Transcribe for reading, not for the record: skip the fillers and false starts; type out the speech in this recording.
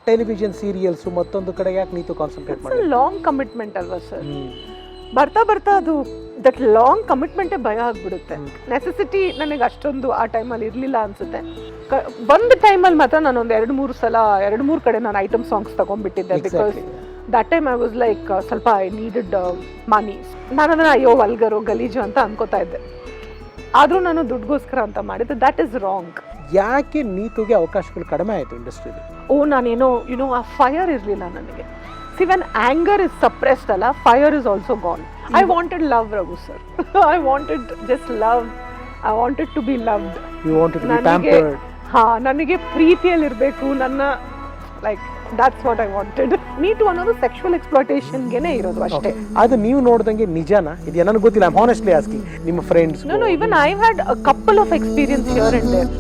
Television serials ಮತ್ತೊಂದು ಕಡೆ ಯಾಕೆ ನೀತು ಕಾನ್ಸಂಟ್ರೇಟ್ ಮಾಡಿ? ಲಾಂಗ್ ಕಮಿಟ್ಮೆಂಟ್ ಅಲ್ವಾ ಸರ್? ಬರ್ತಾ ಬರ್ತಾ ಅದು ದಟ್ ಲಾಂಗ್ ಕಮಿಟ್ಮೆಂಟೇ ಭಯ ಆಗ್ಬಿಡುತ್ತೆ. ನೆಸೆಸಿಟಿ ನನಗೆ ಅಷ್ಟೊಂದು ಆ ಟೈಮಲ್ಲಿ ಇರಲಿಲ್ಲ ಅನ್ಸುತ್ತೆ. ಒಂದು ಟೈಮಲ್ಲಿ ಮಾತ್ರ ನಾನು ಒಂದು 2-3 ಕಡೆ ನಾನು ಐಟಮ್ ಸಾಂಗ್ಸ್ ತಗೊಂಡ್ಬಿಟ್ಟಿದ್ದೆ. Because that time I was like ಸ್ವಲ್ಪ ಐ ನೀಡೆಡ್ ಮನಿ. ನಾನು ಅದನ್ನು ಅಯ್ಯೋ ವಲ್ಗರು ಗಲೀಜು ಅಂತ ಅನ್ಕೋತಾ ಇದ್ದೆ. ಆದರೂ ನಾನು ದುಡ್ಗೋಸ್ಕರ ಅಂತ ಮಾಡಿದ್ದೆ. That is wrong. ಯಾಕೆ ನೀತುಗೆ ಅವಕಾಶಗಳು ಕಡಿಮೆ ಆಯಿತು ಇಂಡಸ್ಟ್ರಿಲಿ? ನಾನೇನೋ ಆ ಫೈರ್ ಇರಲಿಲ್ಲ ನನಗೆ. See, when anger is suppressed, fire is also gone. I wanted love, Raghu sir. I wanted just love. I wanted to be loved. You wanted to be pampered. ನನಗೆ ಪ್ರೀತಿಯಲ್ಲಿ ಇರಬೇಕು ನನ್ನ, like that's what I wanted. NEET ಅನ್ನೋದು sexual ಎಕ್ಸ್ಪ್ಲಾಯ್ಟೇಷನ್ಗೆನೇ ಇರೋದು ಅಷ್ಟೇ. ಅದು ನೀವು ನೋಡ್ದಂಗೆ ನಿಜನಾ? ಇದು ನನಗೆ ಗೊತ್ತಿಲ್ಲ. I'm honestly asking. ನಿಮ್ಮ friends? No, even I've had a couple of experience here and there.